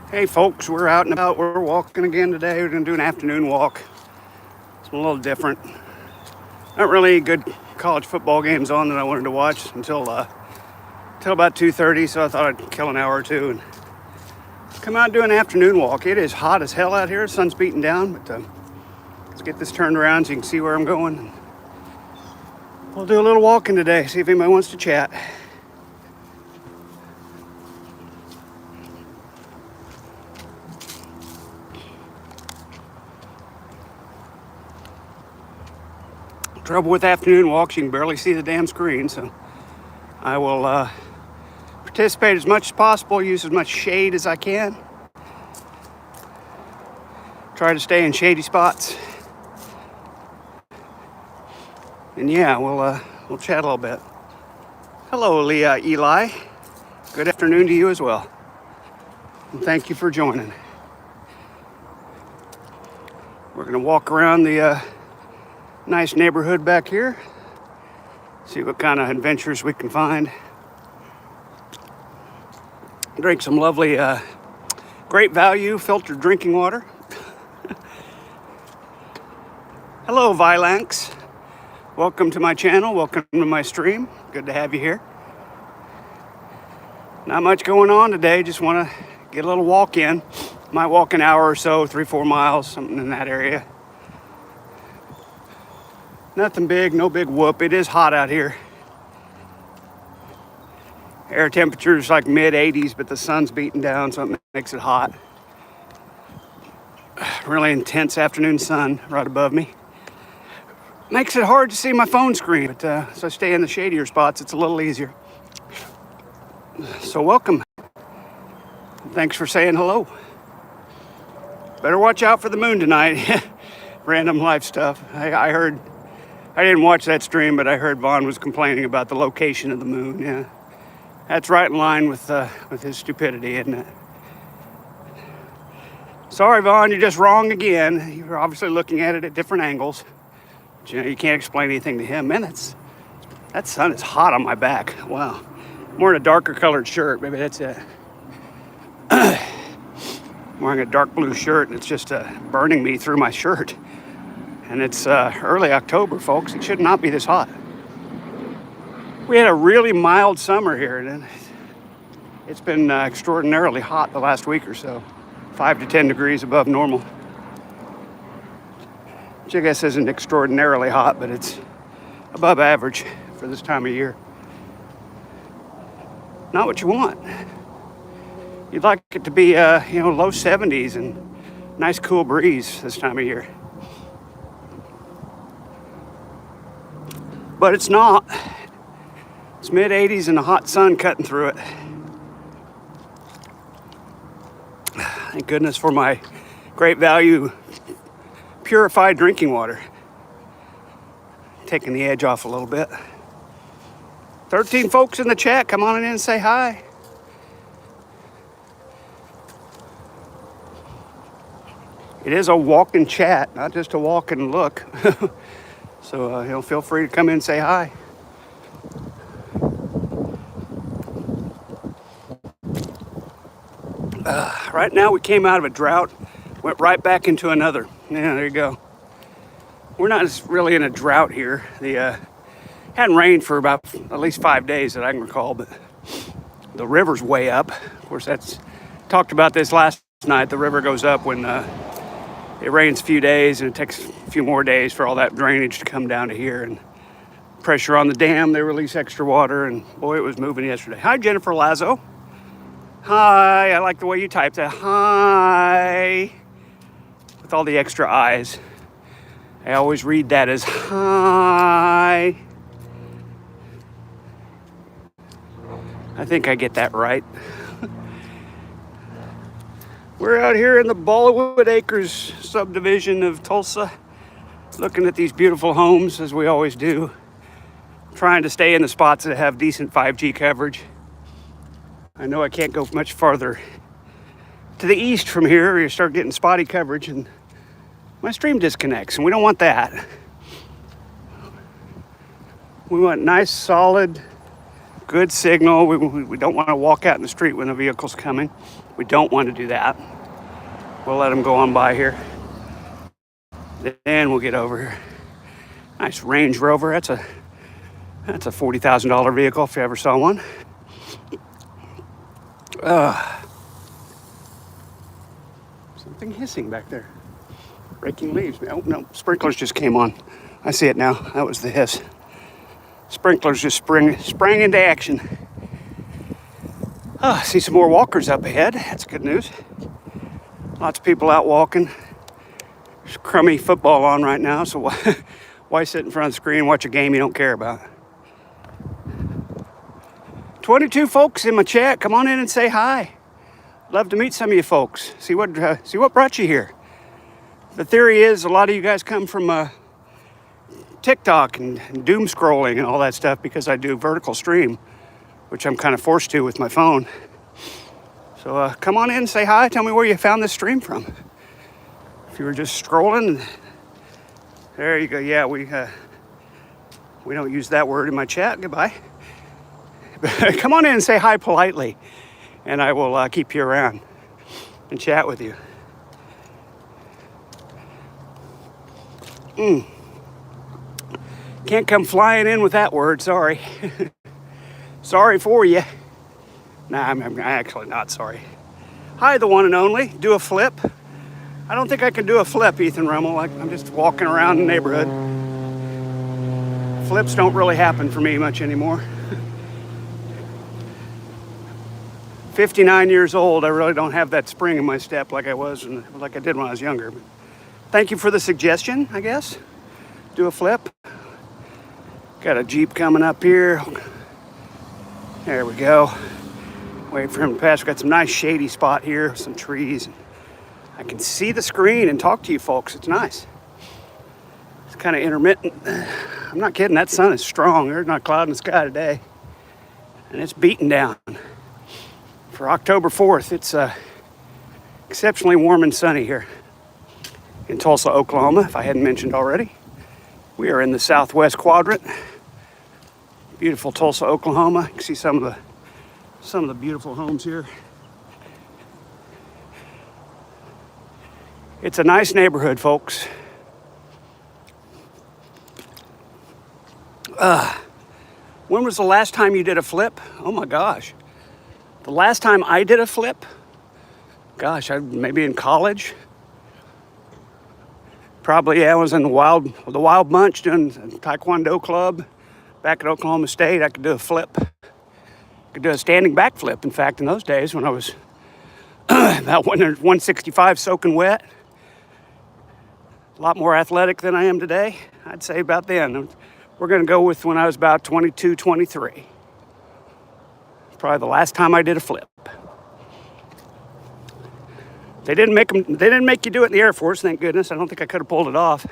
Hey folks, we're out and about. We're walking again today. We're going to do an afternoon walk. It's a little different. Not really any good college football games on that I wanted to watch until about 2:30, so I thought I'd kill an hour or two and come out and do an afternoon walk. It is hot as hell out here. The sun's beating down, but let's get this turned around so you can see where I'm going. We'll do a little walking today, see if anybody wants to chat. Trouble with afternoon walks, you can barely see the damn screen, so I will participate as much as possible, use as much shade as I can. Try to stay in shady spots. And yeah, we'll chat a little bit. Hello, Leah Eli. Good afternoon to you as well. And thank you for joining. We're going to walk around the nice neighborhood back here. See what kind of adventures we can find. Drink some lovely, great value filtered drinking water. Hello, Vilanx. Welcome to my channel. Welcome to my stream. Good to have you here. Not much going on today. Just want to get a little walk in. Might walk an hour or so, 3-4 miles, something in that area. Nothing big, no big whoop. It is hot out here. Air temperature is like mid 80s, but the sun's beating down, so it makes it hot. Really intense afternoon sun right above me. Makes it hard to see my phone screen, but so I stay in the shadier spots. It's a little easier. So welcome. Thanks for saying hello. Better watch out for the moon tonight. Random life stuff. I heard. I didn't watch that stream, but I heard Vaughn was complaining about the location of the moon. Yeah, that's right in line with his stupidity, isn't it? Sorry, Vaughn, you're just wrong again. You're obviously looking at it at different angles. But, you can't explain anything to him. Man, that sun is hot on my back. Wow. I'm wearing a darker colored shirt. Maybe that's it. I'm wearing a dark blue shirt, and it's just burning me through my shirt. And it's early October, folks. It should not be this hot. We had a really mild summer here, and it's been extraordinarily hot the last week or so. 5 to 10 degrees above normal. Which I guess isn't extraordinarily hot, but it's above average for this time of year. Not what you want. You'd like it to be, low 70s and nice cool breeze this time of year. But it's not. It's mid 80s and the hot sun cutting through it. Thank goodness for my great value purified drinking water. Taking the edge off a little bit. 13 folks in the chat. Come on in and say hi. It is a walk and chat, not just a walk and look. So feel free to come in and say hi. Right now we came out of a drought, went right back into another. Yeah, there you go. We're not really in a drought here. The hadn't rained for about at least 5 days that I can recall, but the river's way up. Of course, that's talked about this last night. The river goes up when it rains a few days, and it takes a few more days for all that drainage to come down to here. And pressure on the dam, they release extra water, and boy, it was moving yesterday. Hi, Jennifer Lazo. Hi, I like the way you typed that. Hi. With all the extra I's. I always read that as hi. I think I get that right. We're out here in the Bollywood Acres subdivision of Tulsa, looking at these beautiful homes, as we always do, trying to stay in the spots that have decent 5G coverage. I know I can't go much farther to the east from here, or you start getting spotty coverage, and my stream disconnects, and we don't want that. We want nice, solid Good signal. We don't want to walk out in the street when a vehicle's coming. We don't want to do that. We'll let them go on by here. Then we'll get over here. Nice Range Rover. That's a $40,000 vehicle if you ever saw one. Something hissing back there. Breaking leaves. Oh, no, sprinklers just came on. I see it now. That was the hiss. Sprinklers just sprang into action. I see some more walkers up ahead. That's good news. Lots of people out walking. There's crummy football on right now, so why sit in front of the screen and watch a game you don't care about? 22 folks in my chat. Come on in and say hi. Love to meet some of you folks. See what brought you here. The theory is a lot of you guys come from TikTok and doom scrolling and all that stuff because I do vertical stream, which I'm kind of forced to with my phone. So come on in and say hi. Tell me where you found this stream from. If you were just scrolling, there you go. Yeah, we don't use that word in my chat. Goodbye. Come on in and say hi politely, and I will keep you around and chat with you. Can't come flying in with that word, sorry. Sorry for you. Nah, I'm actually not sorry. Hi, the one and only. Do a flip. I don't think I can do a flip, Ethan Rummel. I'm just walking around the neighborhood. Flips don't really happen for me much anymore. 59 years old, I really don't have that spring in my step like I did when I was younger. But thank you for the suggestion, I guess. Do a flip. Got a Jeep coming up here. There we go. Wait for him to pass. We've got some nice shady spot here, some trees. I can see the screen and talk to you folks. It's nice. It's kind of intermittent. I'm not kidding. That sun is strong. There's not a cloud in the sky today. And it's beating down. For October 4th, it's exceptionally warm and sunny here in Tulsa, Oklahoma, if I hadn't mentioned already. We are in the southwest quadrant. Beautiful Tulsa, Oklahoma. You can see some of the beautiful homes here. It's a nice neighborhood, folks. When was the last time you did a flip? Oh my gosh. The last time I did a flip? Gosh, maybe in college. Probably, yeah, I was in the Wild Bunch doing a Taekwondo club back at Oklahoma State. I could do a flip. I could do a standing back flip, in fact, in those days when I was about 165 soaking wet. A lot more athletic than I am today. I'd say about then. We're going to go with when I was about 22, 23. Probably the last time I did a flip. They didn't make you do it in the Air Force, thank goodness. I don't think I could have pulled it off.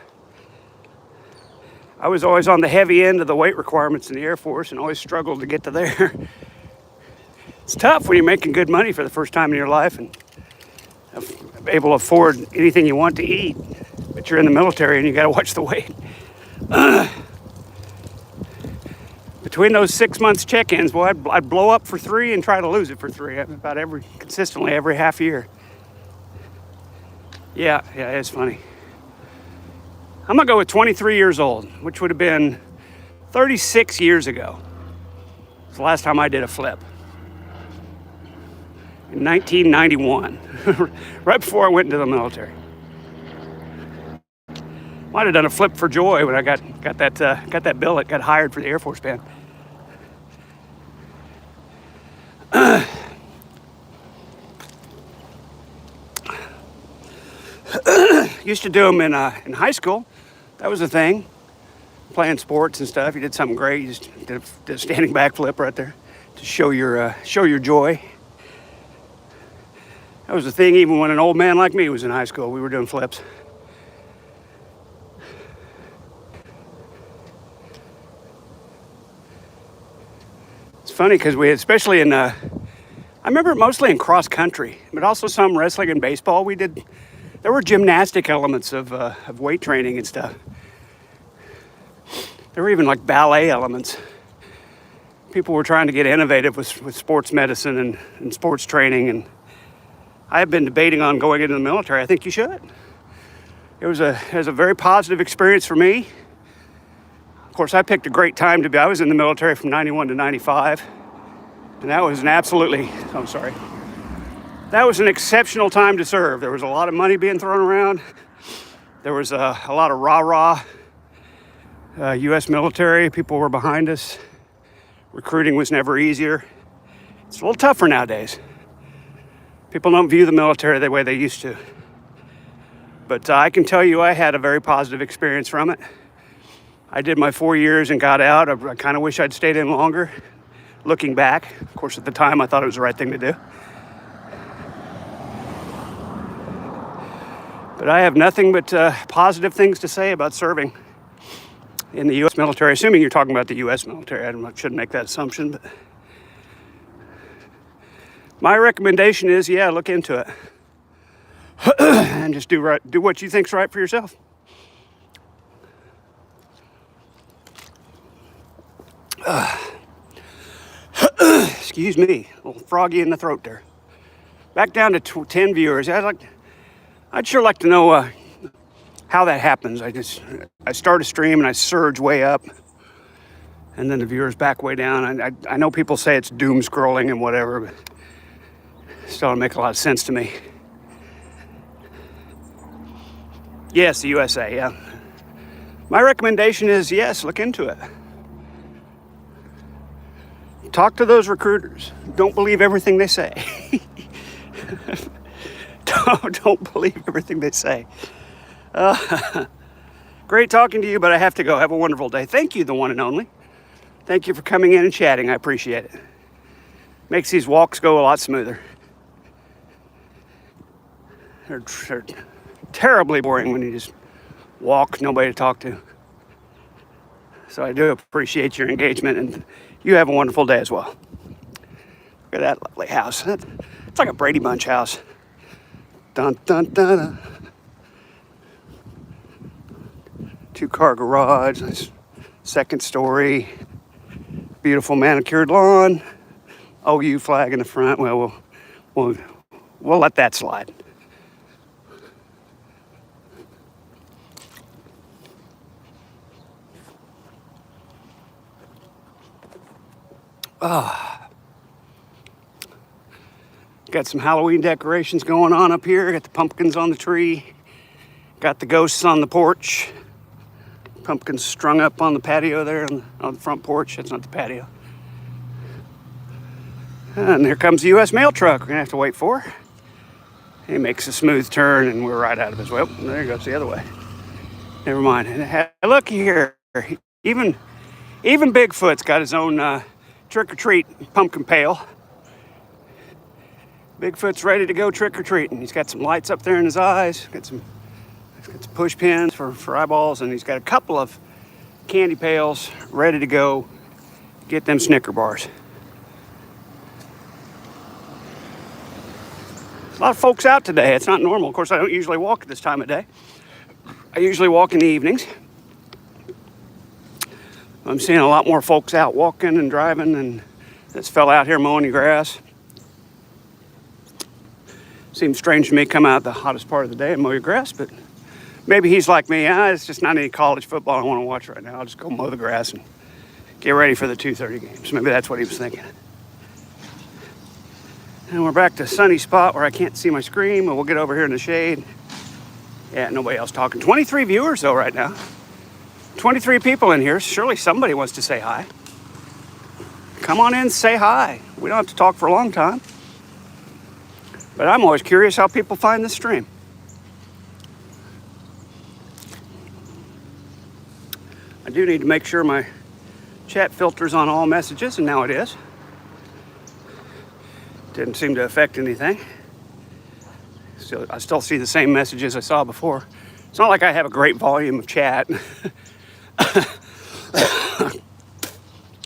I was always on the heavy end of the weight requirements in the Air Force and always struggled to get to there. It's tough when you're making good money for the first time in your life and able to afford anything you want to eat, but you're in the military and you got to watch the weight. Between those 6 months check-ins, boy, I'd blow up for 3 and try to lose it for 3 consistently every half year. Yeah, it's funny. I'm gonna go with 23 years old, which would have been 36 years ago. It's the last time I did a flip. In 1991, right before I went into the military. Might have done a flip for joy when I got that billet, got hired for the Air Force Band. Used to do them in high school. That was a thing. Playing sports and stuff. You did something great. You just did a standing back flip right there to show your joy. That was a thing even when an old man like me was in high school. We were doing flips. It's funny because especially in, I remember mostly in cross country, but also some wrestling and baseball. There were gymnastic elements of weight training and stuff. There were even like ballet elements. people were trying to get innovative with sports medicine and sports training, and I have been debating on going into the military. I think you should. It was a very positive experience for me. Of course, I picked a great time to be. I was in the military from 91 to 95, and that was that was an exceptional time to serve. There was a lot of money being thrown around. There was a lot of rah-rah U.S. military. People were behind us. Recruiting was never easier. It's a little tougher nowadays. People don't view the military the way they used to. But I can tell you I had a very positive experience from it. I did my 4 years and got out. I kind of wish I'd stayed in longer. Looking back, of course, at the time I thought it was the right thing to do. But I have nothing but positive things to say about serving in the U.S. military, assuming you're talking about the U.S. military. I shouldn't make that assumption, but my recommendation is, yeah, look into it. And just do what you think's right for yourself. Excuse me, a little froggy in the throat there. Back down to 10 viewers. I'd sure like to know how that happens. I start a stream and I surge way up, and then the viewers back way down. I know people say it's doom scrolling and whatever, but it still don't make a lot of sense to me. Yes, the USA, yeah. My recommendation is, yes, look into it. Talk to those recruiters. Don't believe everything they say. Don't believe everything they say. Great talking to you, but I have to go. Have a wonderful day. Thank you, the one and only. Thank you for coming in and chatting. I appreciate it. Makes these walks go a lot smoother. They're terribly boring when you just walk, nobody to talk to. So I do appreciate your engagement, and you have a wonderful day as well. Look at that lovely house. It's like a Brady Bunch house. Dun, dun, dun, dun. 2-car garage, nice second story, beautiful manicured lawn, OU flag in the front. Well, we'll let that slide. Got some Halloween decorations going on up here. Got the pumpkins on the tree. Got the ghosts on the porch. Pumpkins strung up on the patio there on the front porch. That's not the patio. And here comes the U.S. mail truck we're going to have to wait for. He makes a smooth turn and we're right out of his way. Oh, there he goes the other way. Never mind. And look here. Even Bigfoot's got his own trick-or-treat pumpkin pail. Bigfoot's ready to go trick-or-treating. He's got some lights up there in his eyes. He's got some push pins for eyeballs, and he's got a couple of candy pails ready to go get them Snicker bars. A lot of folks out today. It's not normal. Of course, I don't usually walk at this time of day. I usually walk in the evenings. I'm seeing a lot more folks out walking and driving than this fella out here mowing the grass. Seems strange to me come out the hottest part of the day and mow your grass, but maybe he's like me. It's just not any college football I want to watch right now. I'll just go mow the grass and get ready for the 2:30 games. Maybe that's what he was thinking. And we're back to a sunny spot where I can't see my screen, but we'll get over here in the shade. Yeah, nobody else talking. 23 viewers though right now. 23 people in here. Surely somebody wants to say hi. Come on in, say hi. We don't have to talk for a long time. But I'm always curious how people find the stream. I do need to make sure my chat filter's on all messages, and now it is. Didn't seem to affect anything. I still see the same messages I saw before. It's not like I have a great volume of chat.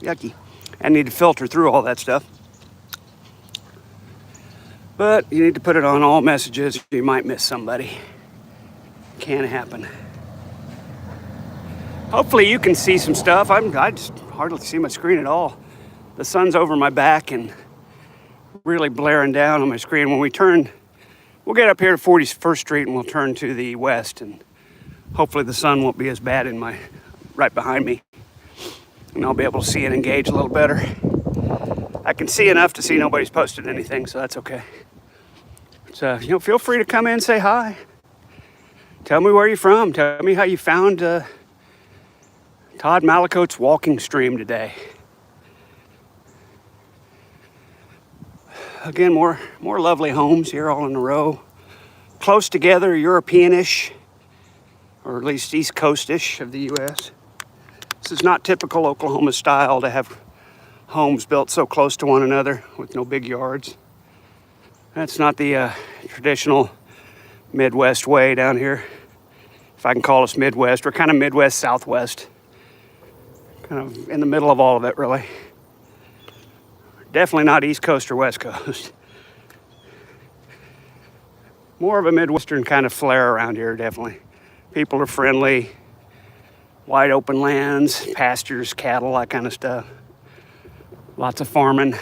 Yucky. I need to filter through all that stuff. But you need to put it on all messages. You might miss somebody. Can happen. Hopefully you can see some stuff. I just hardly see my screen at all. the sun's over my back and really blaring down on my screen. When we turn, we'll get up here to 41st Street and we'll turn to the west, and hopefully the sun won't be as bad in my right behind me, and I'll be able to see and engage a little better. I can see enough to see nobody's posted anything, so that's okay. So, feel free to come in and say hi. Tell me where you're from. Tell me how you found Todd Malicote's walking stream today. Again, more lovely homes here all in a row. Close together, European-ish, or at least East Coast-ish of the U.S. This is not typical Oklahoma style to have homes built so close to one another with no big yards. That's not the traditional Midwest way down here. If I can call us Midwest, we're kind of Midwest, Southwest. Kind of in the middle of all of it, really. Definitely not East Coast or West Coast. More of a Midwestern kind of flair around here, definitely. People are friendly, wide open lands, pastures, cattle, that kind of stuff. Lots of farming.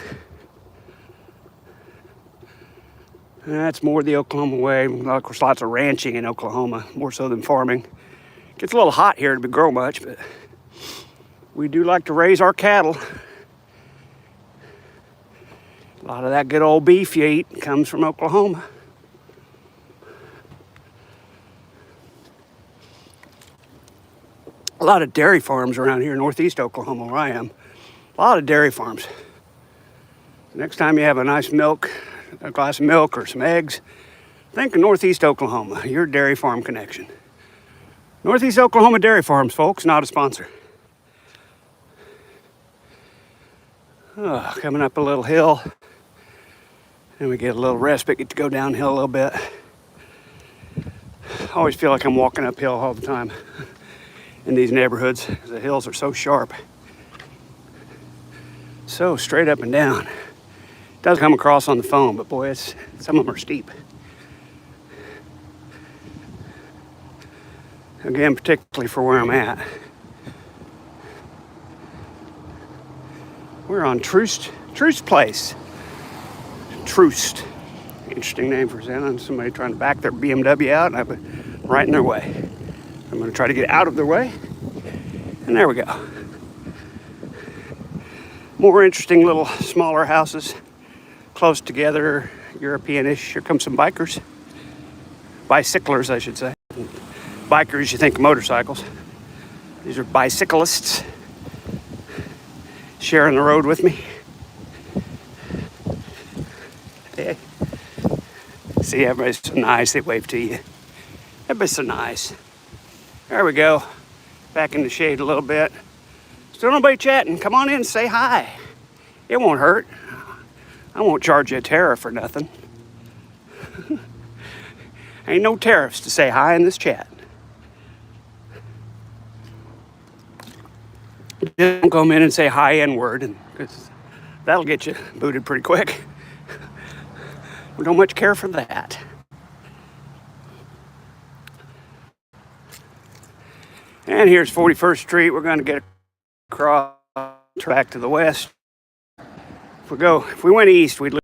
And that's more the Oklahoma way. Of course, lots of ranching in Oklahoma, more so than farming. Gets a little hot here to grow much, but we do like to raise our cattle. A lot of that good old beef you eat comes from Oklahoma. A lot of dairy farms around here in northeast Oklahoma where I am. A lot of dairy farms. Next time you have a nice milk, a glass of milk or some eggs, think of northeast Oklahoma, your dairy farm connection. Northeast Oklahoma Dairy Farms, folks, not a sponsor. Coming up a little hill, and we get a little respite, get to go downhill a little bit. I always feel like I'm walking uphill all the time in these neighborhoods. The hills are so sharp. So straight up and down. It does come across on the phone, but boy, some of them are steep. Again, particularly for where I'm at. We're on Troost Place. Troost. Interesting name for Santa. Somebody trying to back their BMW out, and I've been right in their way. I'm going to try to get out of their way. And there we go. More interesting little smaller houses, close together, European-ish. Here come some bikers. Bicyclers, I should say. Bikers, you think of motorcycles. These are bicyclists sharing the road with me. Hey. See, everybody's so nice, they wave to you. Everybody's so nice. There we go. Back in the shade a little bit. Still nobody chatting. Come on in and say hi. It won't hurt. I won't charge you a tariff or nothing. Ain't no tariffs to say hi in this chat. Don't come in and say hi N-word, because that'll get you booted pretty quick. We don't much care for that. And here's 41st Street. We're going to get across back to the west. If we went east, we'd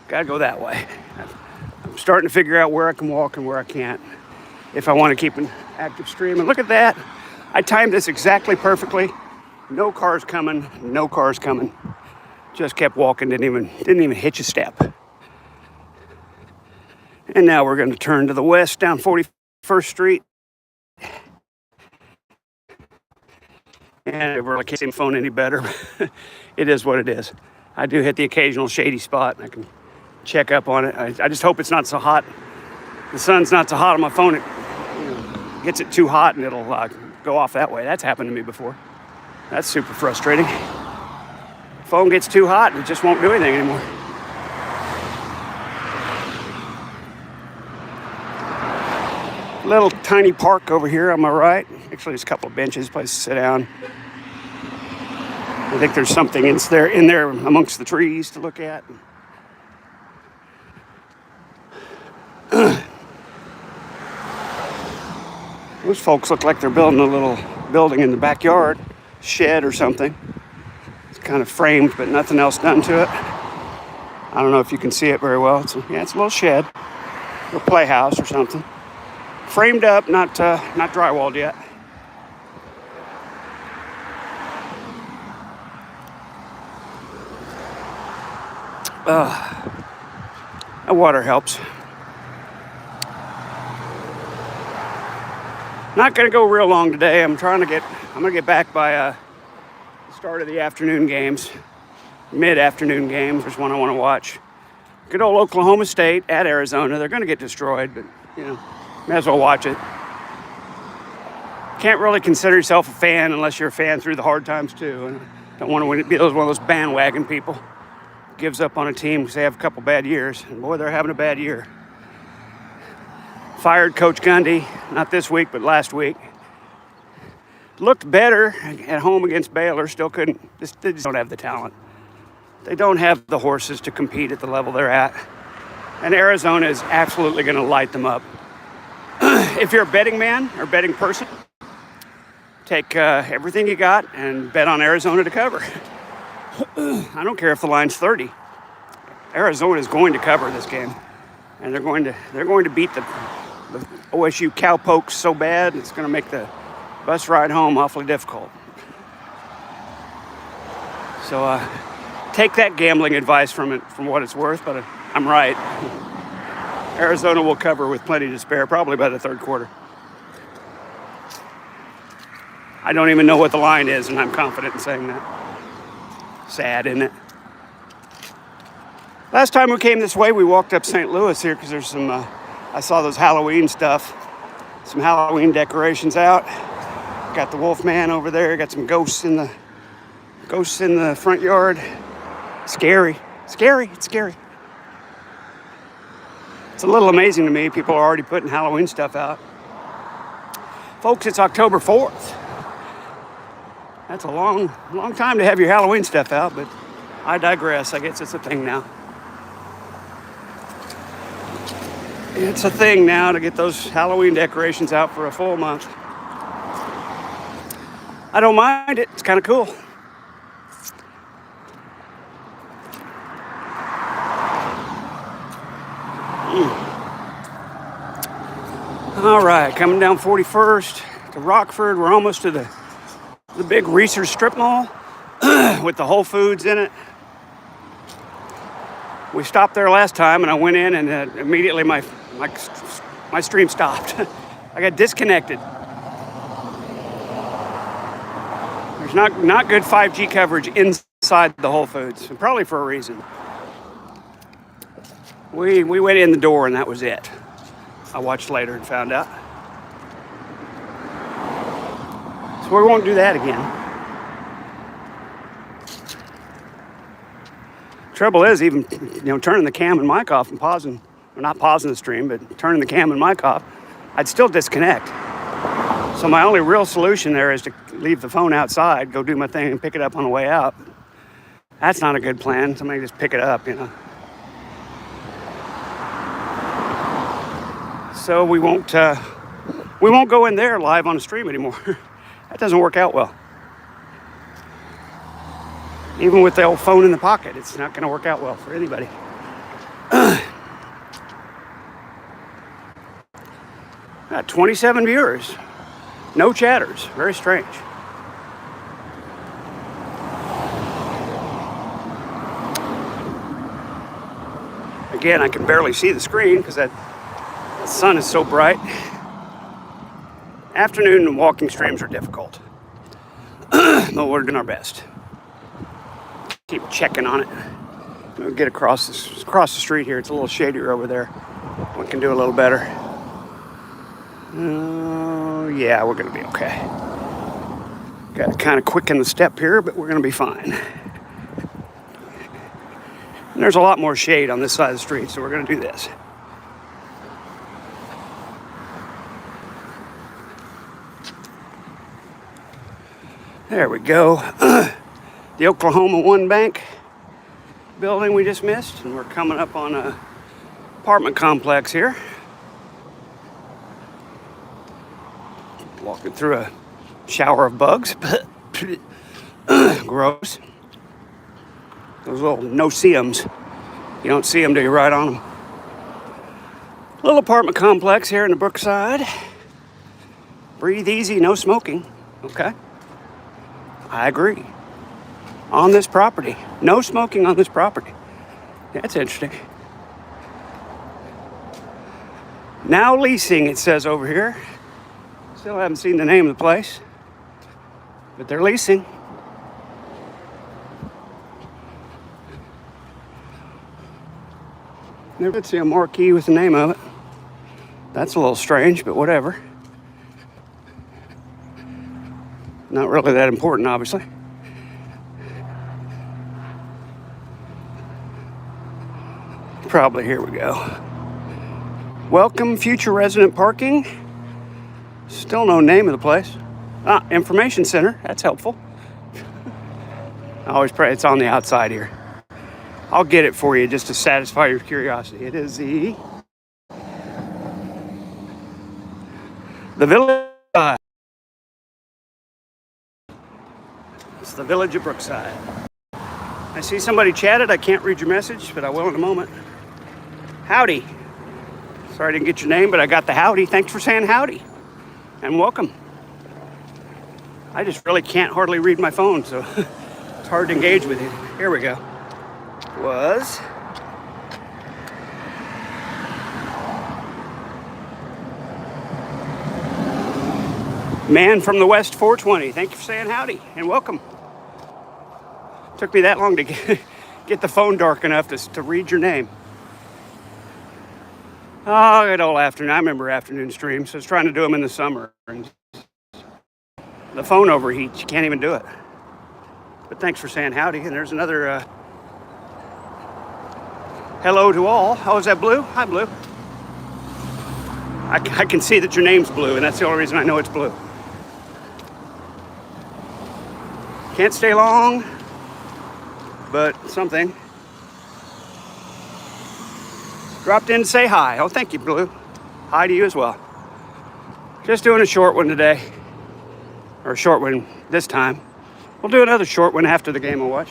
gotta go that way. I'm starting to figure out where I can walk and where I can't if I want to keep an active stream. And look at that. I timed this exactly perfectly. No cars coming, no cars coming. Just kept walking, didn't even hitch a step. And now we're going to turn to the west down 41st Street. And I really can't see my phone any better. It is what it is. I do hit the occasional shady spot, and I can check up on it. I just hope it's not so hot. The sun's not so hot on my phone. It gets it too hot, and it'll go off that way. That's happened to me before. That's super frustrating. Phone gets too hot, and it just won't do anything anymore. Little tiny park over here on my right. Actually, there's a couple of benches, place to sit down. I think there's something in there amongst the trees to look at. Those folks look like they're building a little building in the backyard, shed or something. It's kind of framed, but nothing else done to it. I don't know if you can see it very well. It's a little shed, a playhouse or something. Framed up, not drywalled yet. That water helps. Not gonna go real long today. I'm gonna get back by the start of the afternoon games, mid-afternoon games. There's one I want to watch. Good old Oklahoma State at Arizona. They're gonna get destroyed, but may as well watch it. Can't really consider yourself a fan unless you're a fan through the hard times too. And don't want to be one of those bandwagon people. Gives up on a team because they have a couple bad years. And boy, they're having a bad year. Fired Coach Gundy, not this week, but last week. Looked better at home against Baylor, still couldn't. They just don't have the talent. They don't have the horses to compete at the level they're at. And Arizona is absolutely going to light them up. If you're a betting man or betting person, take everything you got and bet on Arizona to cover. I don't care if the line's 30. Arizona is going to cover this game, and they're going to beat the OSU cowpokes so bad it's going to make the bus ride home awfully difficult. So take that gambling advice from what it's worth, but I'm right. Arizona will cover with plenty to spare, probably by the third quarter. I don't even know what the line is, and I'm confident in saying that. Sad, isn't it? Last time we came this way, we walked up St. Louis here because there's some, I saw those Halloween stuff, some Halloween decorations out. Got the Wolfman over there, got some ghosts in the front yard. Scary, it's scary. It's a little amazing to me. People are already putting Halloween stuff out. Folks, it's October 4th. That's a long time to have your Halloween stuff out, but I digress. I guess it's a thing now. It's a thing now to get those Halloween decorations out for a full month. I don't mind it. It's kind of cool. All right, coming down 41st to Rockford. We're almost to the big Reese's strip mall with the Whole Foods in it. We stopped there last time, and I went in, and immediately my stream stopped. I got disconnected. There's not good 5G coverage inside the Whole Foods, and probably for a reason. We went in the door, and that was it. I watched later and found out. So we won't do that again. Trouble is, even turning the cam and mic off and pausing, or not pausing the stream, but turning the cam and mic off, I'd still disconnect. So my only real solution there is to leave the phone outside, go do my thing, and pick it up on the way out. That's not a good plan. Somebody just pick it up, So we won't go in there live on the stream anymore. That doesn't work out well. Even with the old phone in the pocket, it's not going to work out well for anybody. Got 27 viewers. No chatters. Very strange. Again, I can barely see the screen because the sun is so bright. Afternoon walking streams are difficult. But we're doing our best. Keep checking on it. We'll get across the street here. It's a little shadier over there. We can do a little better. Yeah, we're going to be okay. Got to kind of quicken the step here, but we're going to be fine. And there's a lot more shade on this side of the street, so we're going to do this. There we go. The Oklahoma One Bank building we just missed, and we're coming up on a apartment complex here. Walking through a shower of bugs. Gross. Those little no-see-ums. You don't see them till you ride on them. Little apartment complex here in the Brookside. Breathe easy, no smoking. Okay. I agree. On this property. No smoking on this property. That's interesting. Now leasing, it says over here. Still haven't seen the name of the place. But they're leasing. Never did see a marquee with the name of it. That's a little strange, but whatever. Not really that important, obviously. Probably, here we go. Welcome, future resident parking. Still no name of the place. Information center, that's helpful. I always pray it's on the outside here. I'll get it for you just to satisfy your curiosity. It is the Village. It's the Village of Brookside. I see somebody chatted. I can't read your message, but I will in a moment. Howdy. Sorry I didn't get your name, but I got the howdy. Thanks for saying howdy. And welcome. I just really can't hardly read my phone, so it's hard to engage with you. Here we go. Was Man from the West 420. Thank you for saying howdy and welcome. Took me that long to get the phone dark enough to read your name. Oh, good old afternoon. I remember afternoon streams. I was trying to do them in the summer, and the phone overheats. You can't even do it. But thanks for saying howdy. And there's another hello to all. Oh, is that Blue? Hi, Blue. I can see that your name's Blue, and that's the only reason I know it's Blue. Can't stay long, but something. Dropped in to say hi. Oh, thank you, Blue. Hi to you as well. Just doing a short one today. Or a short one this time. We'll do another short one after the game I'll watch.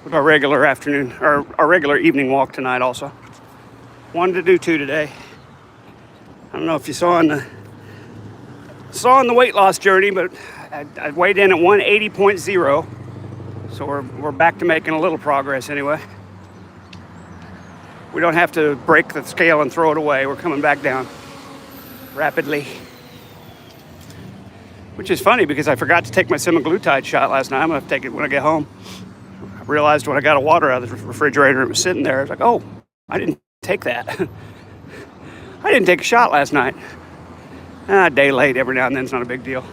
With our regular afternoon, or our regular evening walk tonight also. Wanted to do 2 today. I don't know if you saw in the weight loss journey, but I weighed in at 180.0. So we're back to making a little progress anyway. We don't have to break the scale and throw it away. We're coming back down rapidly. Which is funny because I forgot to take my semaglutide shot last night. I'm going to take it when I get home. I realized when I got a water out of the refrigerator, it was sitting there. I was like, oh, I didn't take that. I didn't take a shot last night. A day late every now and then is not a big deal.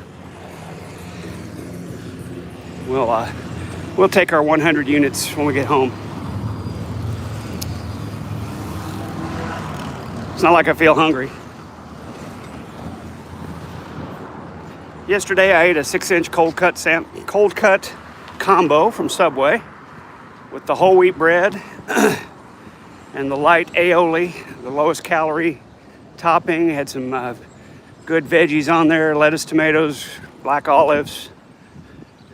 We'll take our 100 units when we get home. It's not like I feel hungry. Yesterday I ate a 6-inch cold cut combo from Subway with the whole wheat bread and the light aioli, the lowest calorie topping. Had some good veggies on there, lettuce, tomatoes, black olives,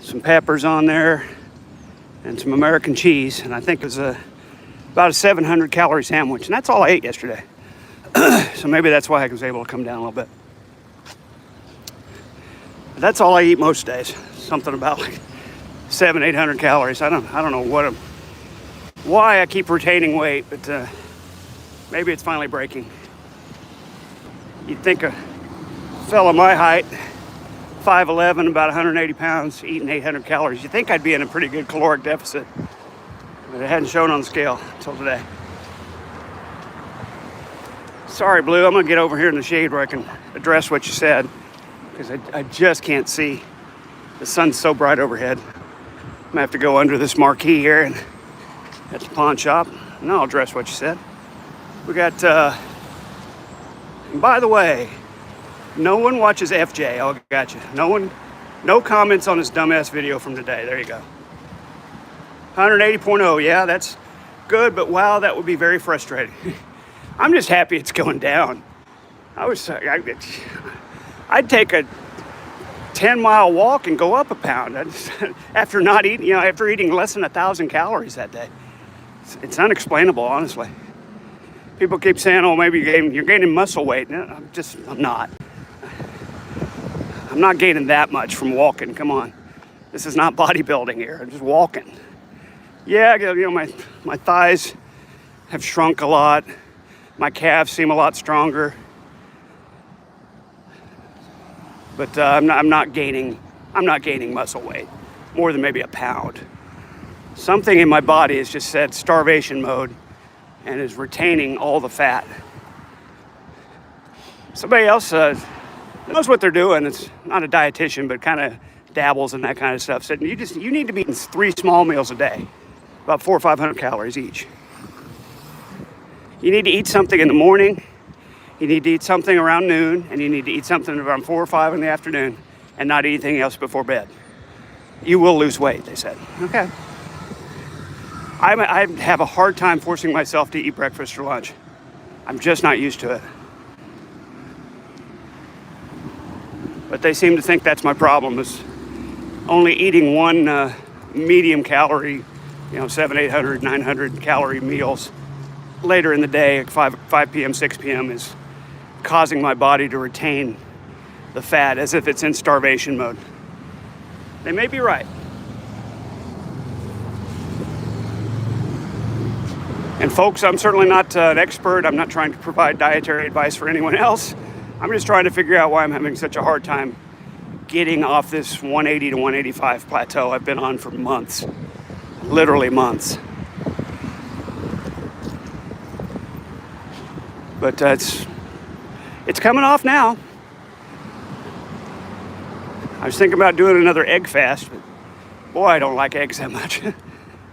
some peppers on there, and some American cheese. And I think it was about a 700 calorie sandwich. And that's all I ate yesterday. So maybe that's why I was able to come down a little bit. But that's all I eat most days. Something about like 700-800 calories. I don't know why I keep retaining weight, but maybe it's finally breaking. You'd think a fella my height, 5'11", about 180 pounds, eating 800 calories. You'd think I'd be in a pretty good caloric deficit, but it hadn't shown on the scale until today. Sorry, Blue, I'm gonna get over here in the shade where I can address what you said, because I just can't see. The sun's so bright overhead. I'm gonna have to go under this marquee here and at the pawn shop, and I'll address what you said. We got, and by the way, no one watches FJ. Oh, gotcha. No comments on this dumbass video from today. There you go. 180.0, yeah, that's good, but wow, that would be very frustrating. I'm just happy it's going down. I'd take a 10-mile walk and go up a pound. After not eating, after eating less than 1,000 calories that day. It's unexplainable, honestly. People keep saying, "Oh, maybe you're gaining muscle weight." No, I'm not. I'm not gaining that much from walking. Come on, this is not bodybuilding here. I'm just walking. Yeah, my thighs have shrunk a lot. My calves seem a lot stronger. But I'm not gaining muscle weight, more than maybe a pound. Something in my body has just said starvation mode and is retaining all the fat. Somebody else knows what they're doing. It's not a dietitian, but kind of dabbles in that kind of stuff. Said you need to be eating 3 small meals a day, about 400 or 500 calories each. You need to eat something in the morning. You need to eat something around noon, and you need to eat something around 4 or 5 in the afternoon, and not anything else before bed. You will lose weight, they said. Okay. I have a hard time forcing myself to eat breakfast or lunch. I'm just not used to it. But they seem to think that's my problem, is only eating one medium calorie, 700, 800, 900 calorie meals later in the day at 5 p.m., 6 p.m. is causing my body to retain the fat as if it's in starvation mode. They may be right. And folks, I'm certainly not an expert. I'm not trying to provide dietary advice for anyone else. I'm just trying to figure out why I'm having such a hard time getting off this 180 to 185 plateau I've been on for months. Literally months. But it's coming off now. I was thinking about doing another egg fast, but boy, I don't like eggs that much.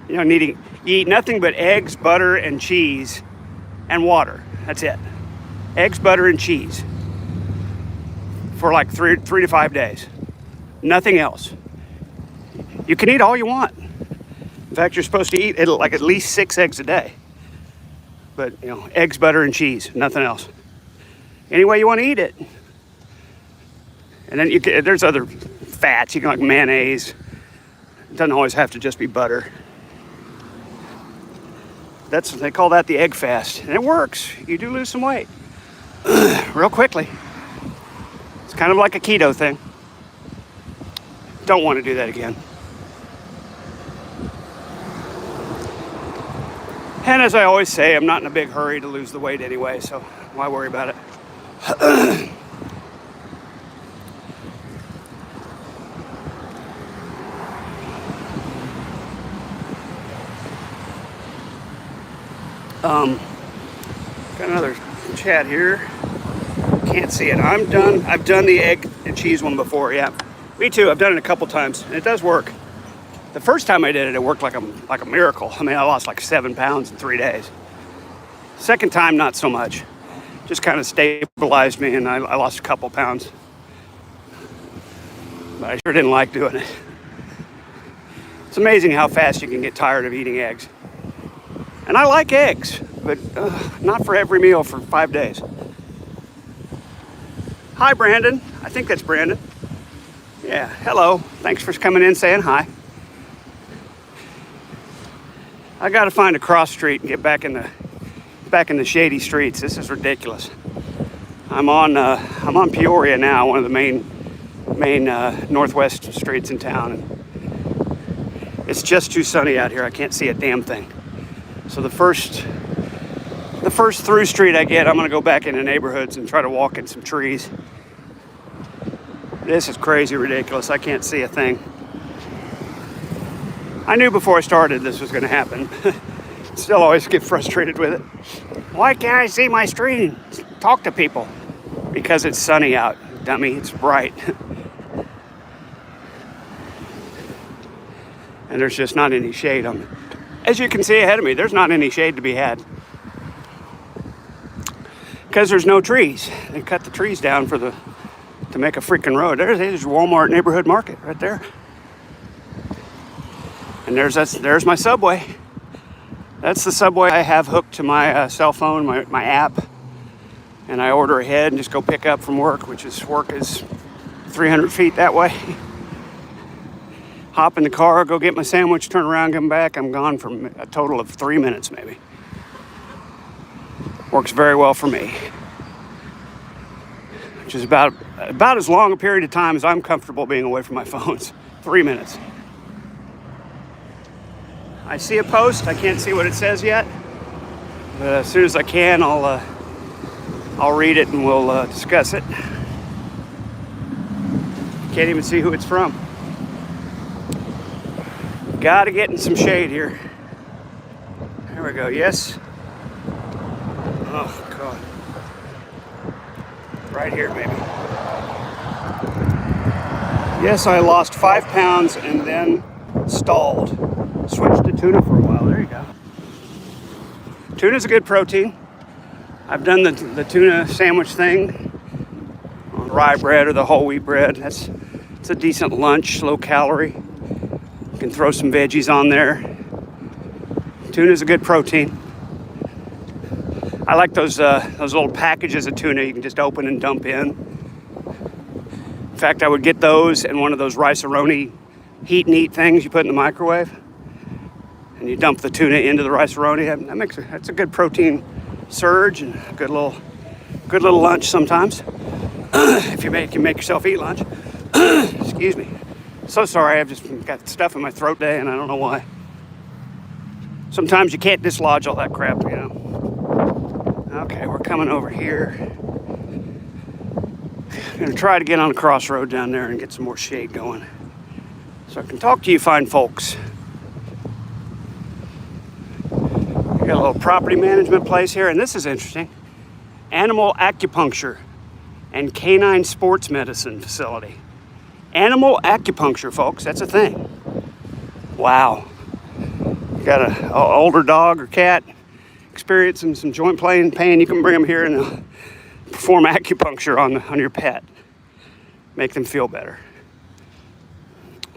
You eat nothing but eggs, butter, and cheese, and water. That's it. Eggs, butter, and cheese for like 3 to 5 days. Nothing else. You can eat all you want. In fact, you're supposed to eat at least 6 eggs a day. But, eggs, butter, and cheese, nothing else. Any way you want to eat it. And then there's other fats. You can like mayonnaise. It doesn't always have to just be butter. They call that the egg fast. And it works. You do lose some weight. Real quickly. It's kind of like a keto thing. Don't want to do that again. And as I always say, I'm not in a big hurry to lose the weight anyway, so why worry about it? Got another chat here. Can't see it. I'm done. I've done the egg and cheese one before. Yeah, me too. I've done it a couple times, and it does work. The first time I did it, it worked like a miracle. I mean, I lost like 7 pounds in 3 days. Second time, not so much. Just kind of stabilized me, and I lost a couple pounds. But I sure didn't like doing it. It's amazing how fast you can get tired of eating eggs. And I like eggs, but not for every meal for 5 days. Hi, Brandon. I think that's Brandon. Yeah, hello. Thanks for coming in, saying hi. I got to find a cross street and get back in the shady streets. This is ridiculous. I'm on Peoria now, one of the main northwest streets in town. And it's just too sunny out here. I can't see a damn thing. So the first through street I get, I'm gonna go back into neighborhoods and try to walk in some trees. This is crazy ridiculous. I can't see a thing. I knew before I started this was gonna happen. Still always get frustrated with it. Why can't I see my street? Talk to people. Because it's sunny out, dummy. It's bright. And there's just not any shade on it. As you can see ahead of me, there's not any shade to be had. Because there's no trees. They cut the trees down to make a freaking road. There's Walmart neighborhood market right there. And there's my Subway. That's the Subway I have hooked to my cell phone, my app. And I order ahead and just go pick up from work, work is 300 feet that way. Hop in the car, go get my sandwich, turn around, come back. I'm gone for a total of 3 minutes maybe. Works very well for me. Which is about as long a period of time as I'm comfortable being away from my phones. 3 minutes. I see a post. I can't see what it says yet. But as soon as I can, I'll read it and we'll discuss it. Can't even see who it's from. Gotta get in some shade here. There we go. Yes. Oh, God. Right here, maybe. Yes, I lost 5 pounds and then stalled. Switched to tuna for a while. There you go. Tuna's a good protein. I've done the tuna sandwich thing on rye bread or the whole wheat bread. It's a decent lunch, low calorie. You can throw some veggies on there. Tuna's a good protein. I like those little packages of tuna you can just open and dump in. In fact, I would get those and one of those Rice-A-Roni heat and eat things you put in the microwave. And you dump the tuna into the Rice-A-Roni. That's a good protein surge and a good little lunch sometimes. If you can make yourself eat lunch. Excuse me. So sorry, I've just got stuff in my throat today and I don't know why. Sometimes you can't dislodge all that crap, you know. Okay, we're coming over here. I'm gonna try to get on a crossroad down there and get some more shade going, so I can talk to you fine folks. We got a little property management place here, and this is interesting. Animal acupuncture and canine sports medicine facility. Animal acupuncture, folks, that's a thing. Wow. You got an older dog or cat experiencing some joint pain, you can bring them here and perform acupuncture on your pet. Make them feel better.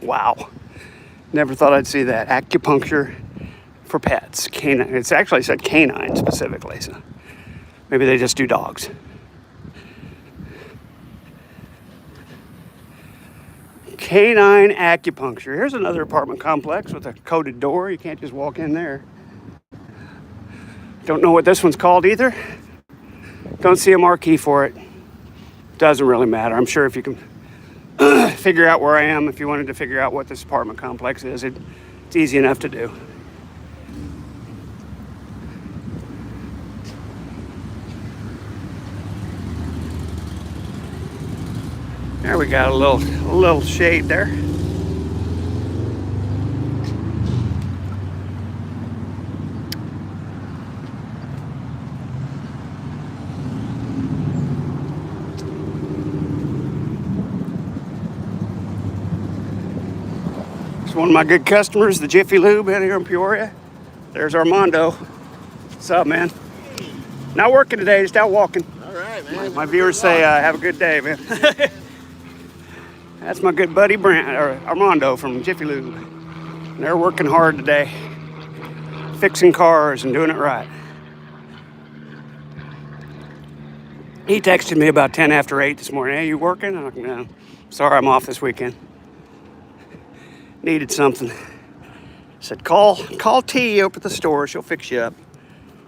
Wow. Never thought I'd see that. Acupuncture for pets. Canine. It's actually said canine specifically, so maybe they just do dogs. Canine acupuncture. Here's another apartment complex with a coated door. You can't just walk in there. Don't know what this one's called either. Don't see a marquee for it. Doesn't really matter. I'm sure if you can figure out where I am, if you wanted to figure out what this apartment complex is, it's easy enough to do. There we got a little shade there. One of my good customers, the Jiffy Lube out here in Peoria. There's Armando. What's up, man? Not working today, just out walking. All right, man. My viewers say, have a good day, man. That's my good buddy Armando from Jiffy Lube. And they're working hard today, fixing cars and doing it right. He texted me about 10 after 8 this morning. Hey, you working? I'm like, no. Sorry, I'm off this weekend. Needed something. Said, call T up at the store. She'll fix you up.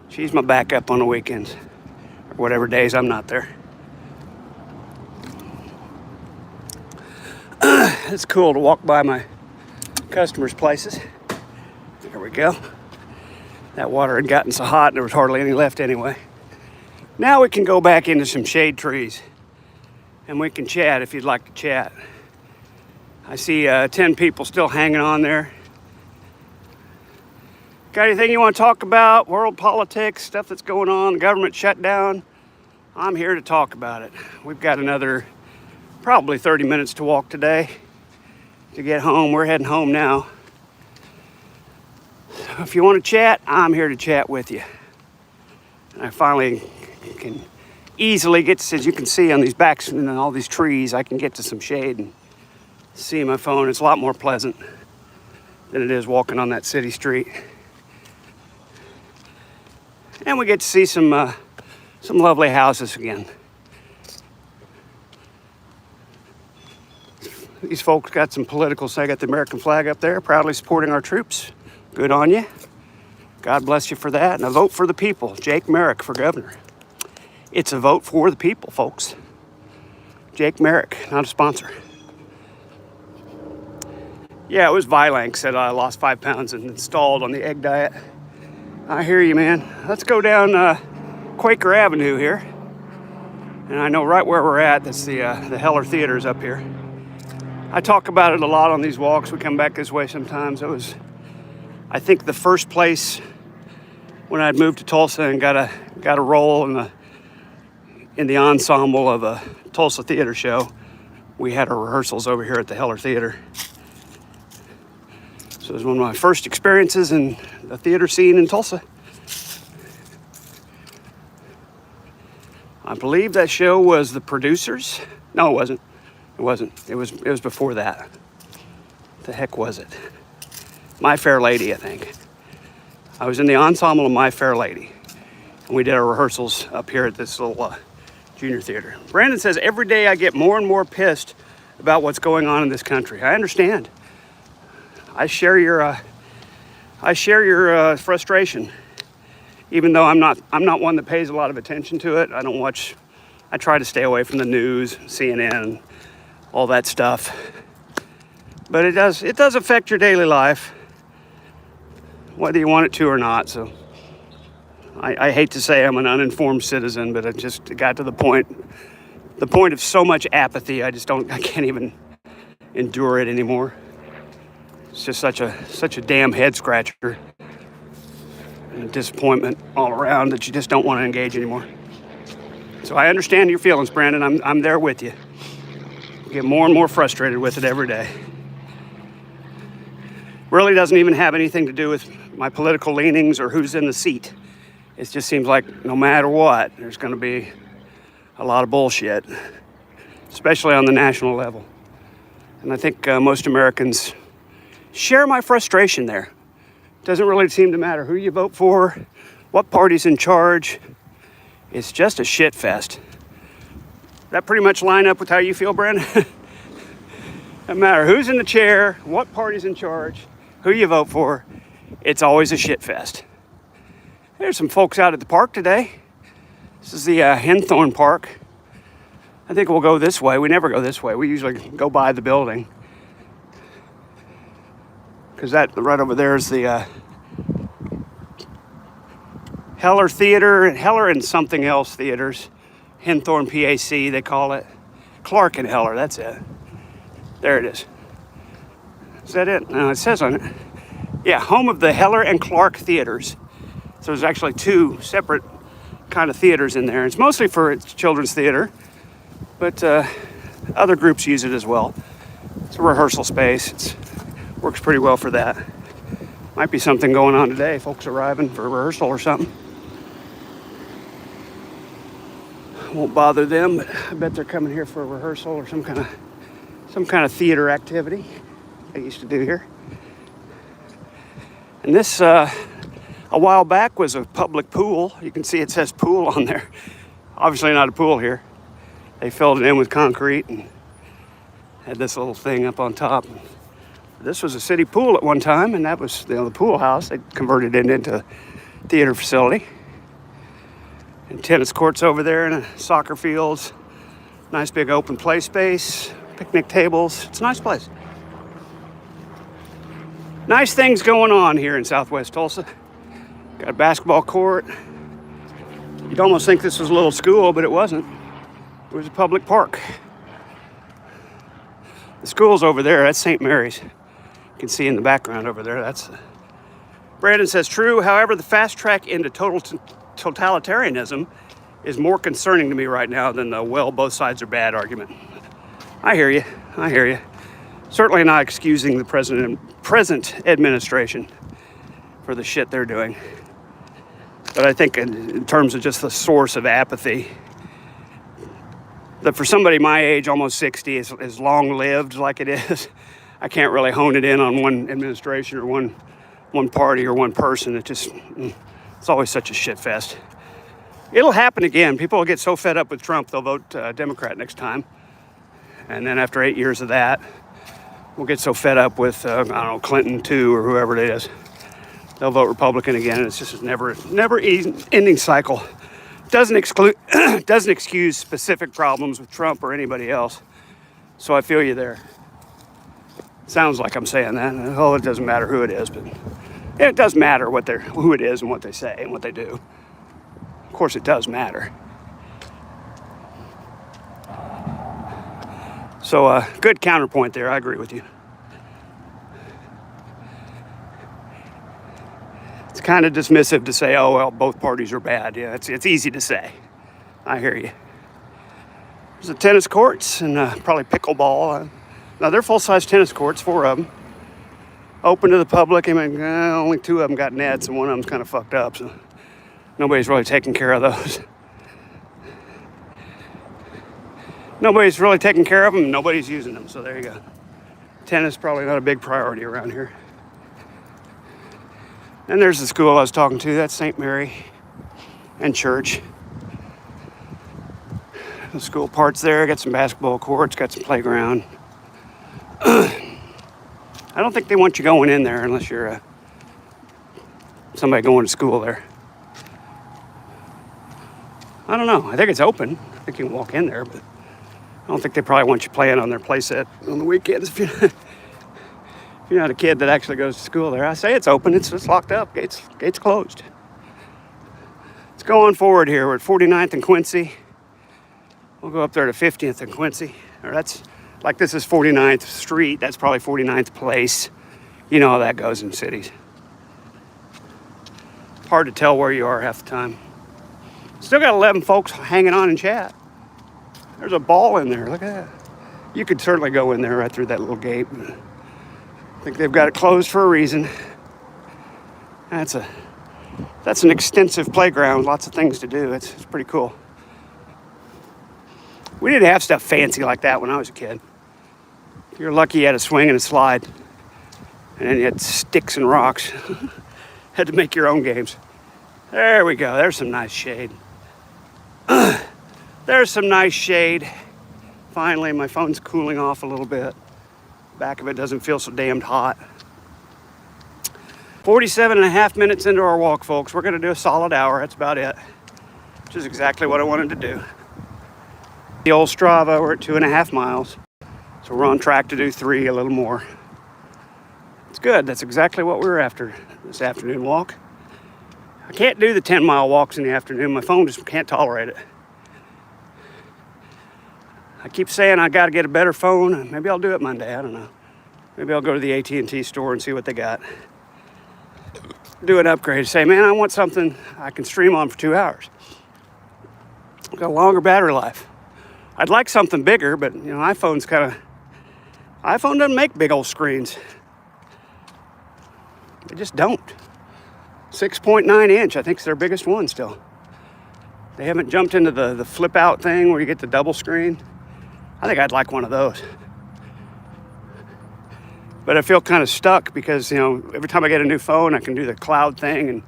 She's my backup on the weekends, or whatever days I'm not there. It's cool to walk by my customers' places. There we go. That water had gotten so hot and there was hardly any left anyway. Now we can go back into some shade trees and we can chat if you'd like to chat. I see 10 people still hanging on there. Got anything you want to talk about? World politics, stuff that's going on, the government shutdown? I'm here to talk about it. We've got another probably 30 minutes to walk today to get home. We're heading home now. So if you want to chat, I'm here to chat with you. And I finally can easily get to, as you can see on these backs and all these trees, I can get to some shade and see my phone. It's a lot more pleasant than it is walking on that city street. And we get to see some lovely houses again. These folks got some political, so I got the American flag up there, proudly supporting our troops. Good on you. God bless you for that. And a vote for the people. Jake Merrick for governor. It's a vote for the people, folks. Jake Merrick, not a sponsor. Yeah, it was Vilank said I lost 5 pounds and installed on the egg diet. I hear you, man. Let's go down Quaker Avenue here. And I know right where we're at. That's the Heller Theater's up here. I talk about it a lot on these walks. We come back this way sometimes. It was, I think, the first place when I'd moved to Tulsa and got a role in the ensemble of a Tulsa theater show. We had our rehearsals over here at the Heller Theater. So it was one of my first experiences in the theater scene in Tulsa. I believe that show was The Producers. No, it wasn't. It wasn't. It was before that. What the heck was it? My Fair Lady, I think. I was in the ensemble of My Fair Lady. And we did our rehearsals up here at this little junior theater. Brandon says, every day I get more and more pissed about what's going on in this country. I understand. I share your frustration. Even though I'm not one that pays a lot of attention to it. I try to stay away from the news, CNN, all that stuff. But it does affect your daily life, whether you want it to or not. So I hate to say I'm an uninformed citizen, but it just got to the point of so much apathy. I can't even endure it anymore. It's just such a damn head scratcher and a disappointment all around that you just don't want to engage anymore. So I understand your feelings, Brandon. I'm there with you. I get more and more frustrated with it every day. Really doesn't even have anything to do with my political leanings or who's in the seat. It just seems like no matter what, there's going to be a lot of bullshit, especially on the national level. And I think most Americans share my frustration there. It doesn't really seem to matter who you vote for, what party's in charge. It's just a shit fest. That pretty much line up with how you feel, Brandon? Doesn't matter who's in the chair, what party's in charge, who you vote for. It's always a shit fest. There's some folks out at the park today. This is the Henthorne Park. I think we'll go this way. We never go this way. We usually go by the building. Because that right over there is the Heller Theater, Heller and something else theaters. Henthorne PAC, they call it. Clark and Heller, that's it. There it is. Is that it? No, it says on it. Yeah, home of the Heller and Clark theaters. So there's actually two separate kind of theaters in there. It's mostly for children's theater, but other groups use it as well. It's a rehearsal space. It works pretty well for that. Might be something going on today. Folks arriving for a rehearsal or something. Won't bother them, but I bet they're coming here for a rehearsal or some kind of theater activity they used to do here. And this, a while back, was a public pool. You can see it says pool on there. Obviously not a pool here. They filled it in with concrete and had this little thing up on top. This was a city pool at one time, and that was the pool house. They converted it into a theater facility. And tennis courts over there and soccer fields. Nice big open play space, picnic tables. It's a nice place. Nice things going on here in Southwest Tulsa. Got a basketball court. You'd almost think this was a little school, but it wasn't. It was a public park. The school's over there. That's St. Mary's. You can see in the background over there. That's Brandon says, true. However, the fast track into totalitarianism is more concerning to me right now than the, well, both sides are bad argument. I hear you. Certainly not excusing the present administration for the shit they're doing. But I think in terms of just the source of apathy, that for somebody my age, almost 60, is long-lived like it is. I can't really hone it in on one administration or one party or one person. It's always such a shit fest. It'll happen again. People will get so fed up with Trump, they'll vote Democrat next time. And then after 8 years of that, will get so fed up with, I don't know, Clinton 2 or whoever it is. They'll vote Republican again, and it's just a never ending cycle. Doesn't excuse specific problems with Trump or anybody else. So I feel you there. Sounds like I'm saying that. Oh, it doesn't matter who it is, but it does matter who it is and what they say and what they do. Of course, it does matter. So, good counterpoint there. I agree with you. It's kind of dismissive to say, oh, well, both parties are bad. Yeah, it's easy to say. I hear you. There's the tennis courts and probably pickleball. Now, they're full-size tennis courts, 4 of them. Open to the public. I mean, only 2 of them got nets, and one of them's kind of fucked up, so nobody's really taking care of those. Nobody's really taking care of them, and nobody's using them, so there you go. Tennis probably not a big priority around here. And there's the school I was talking to. That's St. Mary and church. The school part's there. Got some basketball courts. Got some playground. I don't think they want you going in there unless you're somebody going to school there. I don't know. I think it's open. I think you can walk in there, but I don't think they probably want you playing on their playset on the weekends if you're not a kid that actually goes to school there. I say it's open. It's just locked up. Gates closed. Let's go on forward here. We're at 49th and Quincy. We'll go up there to 50th and Quincy. Or that's like this is 49th Street. That's probably 49th Place. You know how that goes in cities. Hard to tell where you are half the time. Still got 11 folks hanging on in chat. There's a ball in there. Look at that. You could certainly go in there right through that little gate. I think they've got it closed for a reason. That's an extensive playground. Lots of things to do. It's pretty cool. We didn't have stuff fancy like that when I was a kid. If you're lucky, you had a swing and a slide. And then you had sticks and rocks. Had to make your own games. There we go. There's some nice shade. There's some nice shade. Finally, my phone's cooling off a little bit. Back of it doesn't feel so damned hot. 47 and a half minutes into our walk, folks. We're going to do a solid hour. That's about it. Which is exactly what I wanted to do. The old Strava, we're at 2.5 miles. So we're on track to do 3, a little more. It's good. That's exactly what we were after this afternoon walk. I can't do the 10-mile walks in the afternoon. My phone just can't tolerate it. I keep saying I got to get a better phone. Maybe I'll do it Monday. I don't know. Maybe I'll go to the AT&T store and see what they got. Do an upgrade. Say, man, I want something I can stream on for 2 hours. Got a longer battery life. I'd like something bigger, but you know, iPhone doesn't make big old screens. They just don't. 6.9 inch, I think, is their biggest one still. They haven't jumped into the flip out thing where you get the double screen. I think I'd like one of those. But I feel kind of stuck because, you know, every time I get a new phone, I can do the cloud thing and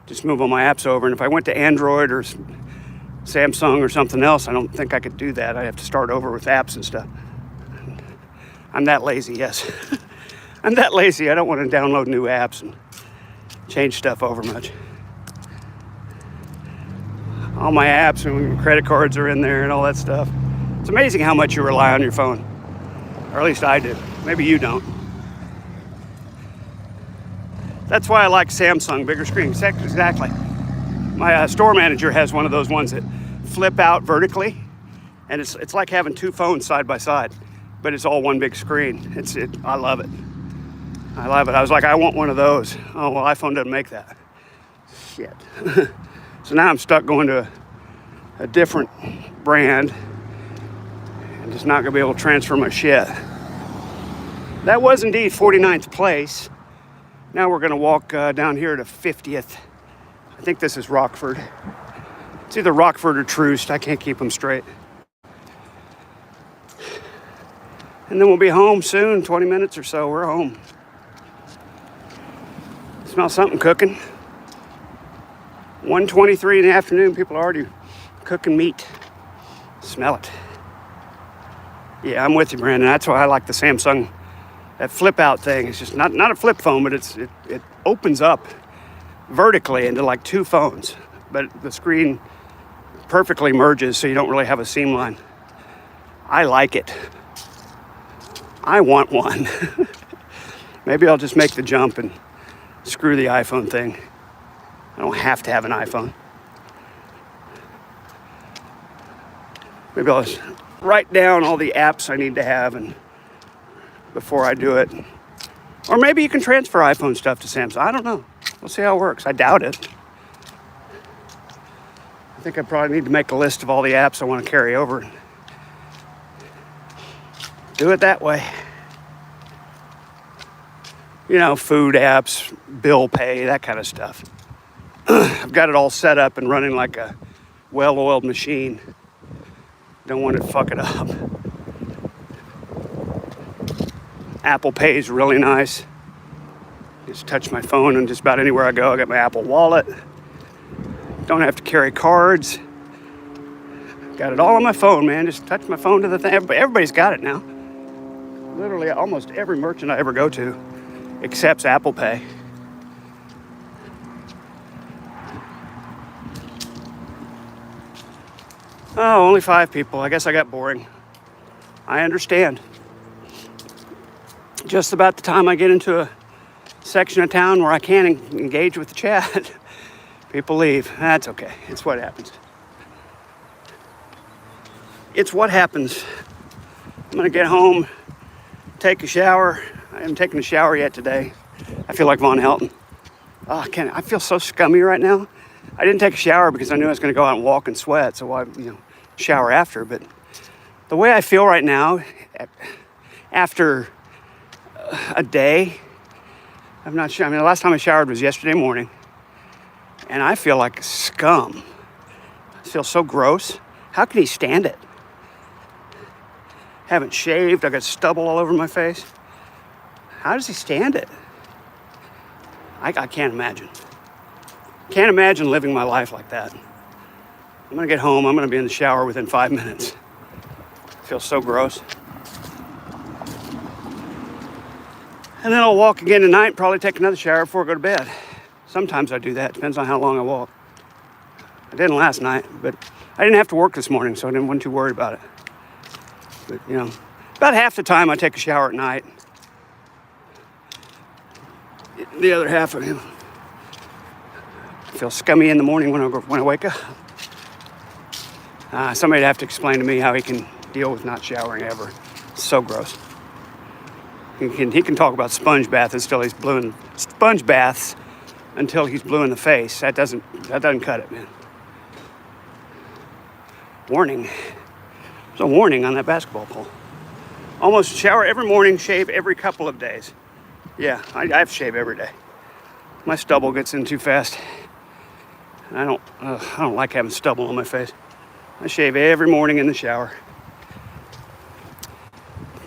just move all my apps over. And if I went to Android or Samsung or something else, I don't think I could do that. I'd have to start over with apps and stuff. I'm that lazy, yes. I'm that lazy. I don't want to download new apps and change stuff over much. All my apps and credit cards are in there and all that stuff. It's amazing how much you rely on your phone. Or at least I do. Maybe you don't. That's why I like Samsung, bigger screen. Exactly. My store manager has one of those ones that flip out vertically. And it's like having 2 phones side by side. But it's all one big screen. I love it. I love it. I was like, I want one of those. Oh, well, iPhone doesn't make that. Shit. So now I'm stuck going to a different brand and just not going to be able to transfer my shit. That was indeed 49th Place. Now we're going to walk down here to 50th. I think this is Rockford. It's either Rockford or Troost. I can't keep them straight. And then we'll be home soon, 20 minutes or so. We're home. Smell something cooking. 1:23 in the afternoon, people are already cooking meat. Smell it. Yeah, I'm with you, Brandon. That's why I like the Samsung that flip out thing. It's just not a flip phone, but it opens up vertically into like two phones, but the screen perfectly merges so you don't really have a seam line. I like it. I want one. Maybe I'll just make the jump and screw the iPhone thing. I don't have to have an iPhone. Maybe I'll just write down all the apps I need to have and before I do it. Or maybe you can transfer iPhone stuff to Samsung. I don't know. We'll see how it works. I doubt it. I think I probably need to make a list of all the apps I want to carry over and do it that way. You know, food apps, bill pay, that kind of stuff. I've got it all set up and running like a well-oiled machine. Don't want to fuck it up. Apple Pay is really nice. Just touch my phone and just about anywhere I go. I got my Apple Wallet. Don't have to carry cards. Got it all on my phone, man. Just touch my phone to the thing. Everybody's got it now. Literally almost every merchant I ever go to accepts Apple Pay. Oh, only 5 people. I guess I got boring. I understand. Just about the time I get into a section of town where I can't engage with the chat, people leave. That's okay. It's what happens. It's what happens. I'm going to get home, take a shower. I haven't taken a shower yet today. I feel like Von Helton. Oh, I feel so scummy right now. I didn't take a shower because I knew I was going to go out and walk and sweat, so I, shower after. But the way I feel right now, after a day, I'm not sure. I mean, the last time I showered was yesterday morning, and I feel like scum. I feel so gross. How can he stand it? Haven't shaved. I got stubble all over my face. How does he stand it? I can't imagine. Can't imagine living my life like that. I'm gonna get home. I'm gonna be in the shower within 5 minutes. I feel so gross. And then I'll walk again tonight and probably take another shower before I go to bed. Sometimes I do that. Depends on how long I walk. I didn't last night, but I didn't have to work this morning, so I wasn't too worried about it. But, about half the time I take a shower at night. The other half of him. I feel scummy in the morning when I wake up. Somebody'd have to explain to me how he can deal with not showering ever. It's so gross. He can talk about sponge baths until he's blue in sponge baths until he's blue in the face. That doesn't cut it, man. Warning. There's a warning on that basketball pole. Almost shower every morning, shave every couple of days. Yeah, I have to shave every day. My stubble gets in too fast. I don't like having stubble on my face. I shave every morning in the shower.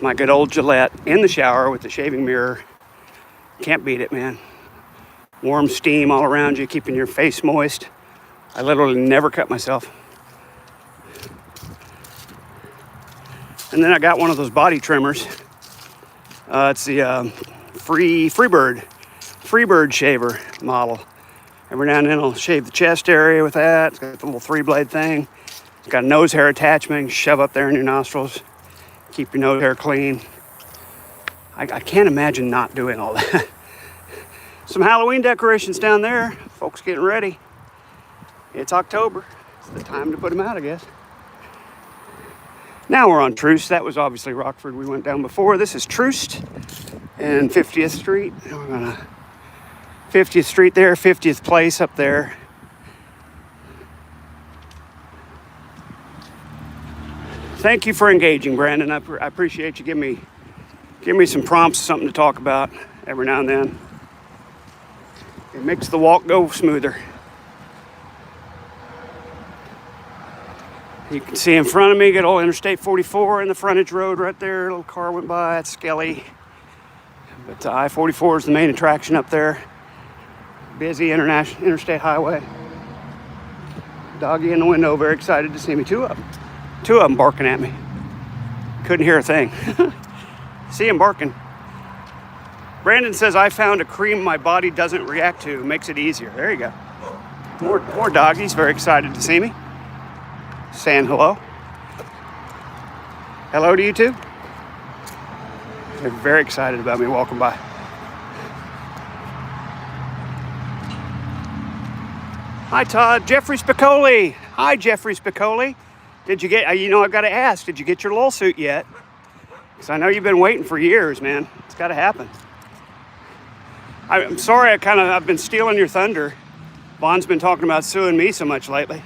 My good old Gillette in the shower with the shaving mirror. Can't beat it, man. Warm steam all around you, keeping your face moist. I literally never cut myself. And then I got one of those body trimmers. It's the Freebird shaver model. Every now and then I'll shave the chest area with that. It's got the little 3-blade thing. It's got a nose hair attachment. You can shove up there in your nostrils. Keep your nose hair clean. I can't imagine not doing all that. Some Halloween decorations down there. Folks getting ready. It's October. It's the time to put them out, I guess. Now we're on Troost. That was obviously Rockford we went down before. This is Troost and 50th Street. And we're gonna 50th Street there, 50th Place up there. Thank you for engaging, Brandon. I appreciate you giving me some prompts, something to talk about every now and then. It makes the walk go smoother. You can see in front of me, got old Interstate 44 in the frontage road right there. A little car went by, it's Skelly. But I-44 is the main attraction up there. Busy interstate highway. Doggy in the window, very excited to see me. Two of them barking at me. Couldn't hear a thing. See him barking. Brandon says, I found a cream my body doesn't react to. Makes it easier. There you go. More doggies. Very excited to see me. Saying hello. Hello to you too. They're very excited about me walking by. Hi, Todd. Jeffrey Spicoli. Hi, Jeffrey Spicoli. Did you get, I've got to ask, did you get your lol suit yet? Because I know you've been waiting for years, man. It's got to happen. I'm sorry I've been stealing your thunder. Vaughn's been talking about suing me so much lately.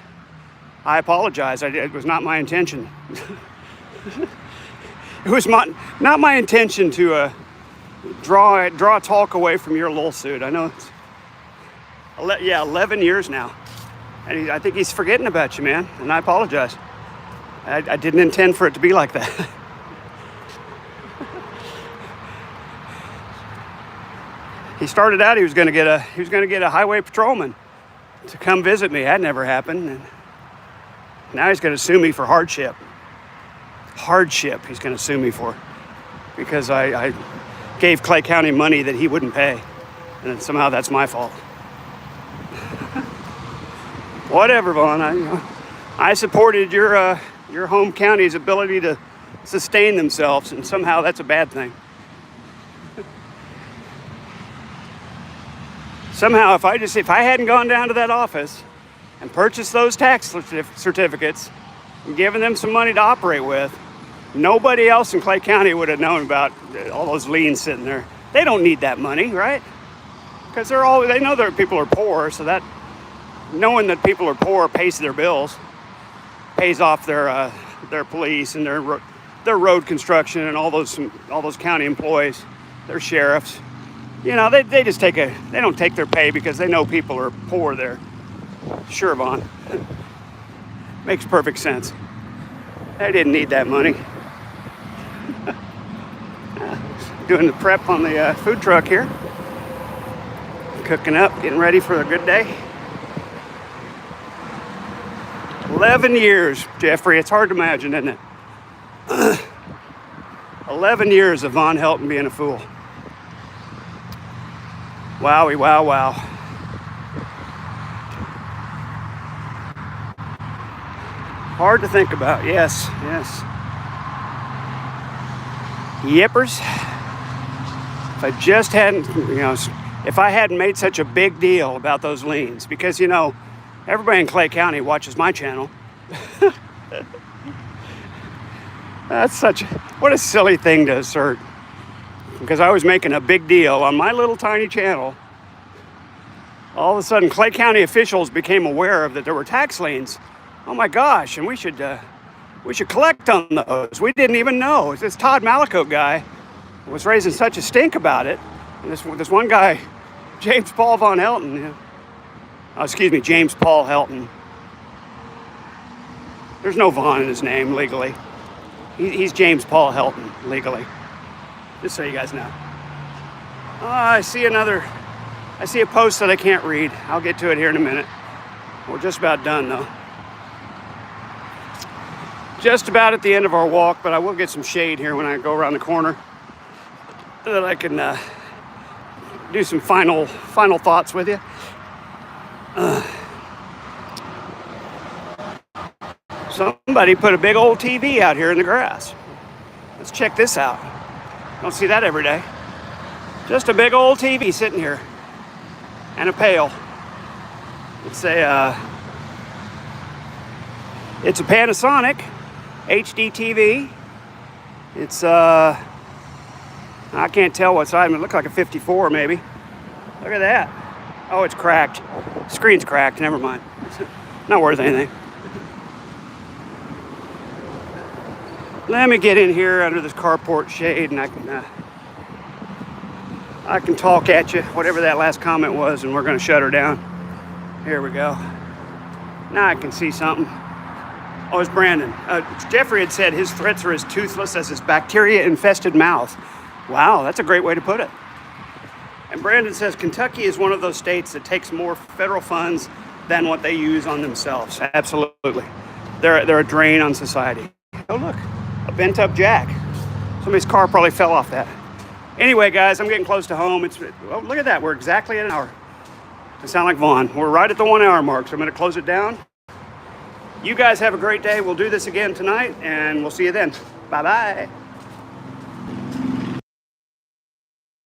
I apologize. It was not my intention. It was not my intention to draw talk away from your lol suit. I know it's 11 years now. And I think he's forgetting about you, man. And I apologize. I didn't intend for it to be like that. He started out he was going to get a highway patrolman to come visit me. That never happened. And now he's going to sue me for hardship. Hardship he's going to sue me for because I gave Clay County money that he wouldn't pay. And somehow that's my fault. Whatever, Vaughn. I supported your home county's ability to sustain themselves, and somehow that's a bad thing. Somehow, if I hadn't gone down to that office and purchased those tax certificates and given them some money to operate with, nobody else in Clay County would have known about all those liens sitting there. They don't need that money, right? Because they know that people are poor, so that knowing that people are poor pays their bills, pays off their police and their road construction and all those county employees, their sheriffs. They just they don't take their pay because they know people are poor there. Sure, Vaughn. Makes perfect sense. They didn't need that money. Doing the prep on the food truck here. Cooking up, getting ready for a good day. 11 years, Jeffrey. It's hard to imagine, isn't it? 11 years of Vaughn Helton being a fool. Wowie, wow, wow. Hard to think about. Yes. Yippers. If I just hadn't, if I hadn't made such a big deal about those liens, because, everybody in Clay County watches my channel. What a silly thing to assert. Because I was making a big deal on my little tiny channel. All of a sudden, Clay County officials became aware of that there were tax liens. Oh my gosh, and we should collect on those. We didn't even know. This Todd Malicote guy was raising such a stink about it. And this one guy, James Paul Von Helton, James Paul Helton. There's no Vaughn in his name legally. He's James Paul Helton legally. Just so you guys know. I see a post that I can't read. I'll get to it here in a minute. We're just about done though. Just about at the end of our walk, but I will get some shade here when I go around the corner so that I can do some final thoughts with you. Somebody put a big old TV out here in the grass. Let's check this out. Don't see that every day. Just a big old TV sitting here. And a pail. It's a Panasonic HD TV. It's I can't tell what size. It looks like a 54 maybe. Look at that. Oh, it's cracked. Screen's cracked. Never mind. It's not worth anything. Let me get in here under this carport shade and I can talk at you, whatever that last comment was, and we're going to shut her down. Here we go. Now I can see something. Oh, it's Brandon. Jeffrey had said his threats are as toothless as his bacteria-infested mouth. Wow, that's a great way to put it. And Brandon says Kentucky is one of those states that takes more federal funds than what they use on themselves. Absolutely. They're a drain on society. Oh, look. A bent-up jack. Somebody's car probably fell off that. Anyway, guys, I'm getting close to home. Oh, look at that. We're exactly at an hour. I sound like Vaughn. We're right at the 1 hour mark, so I'm going to close it down. You guys have a great day. We'll do this again tonight, and we'll see you then. Bye-bye.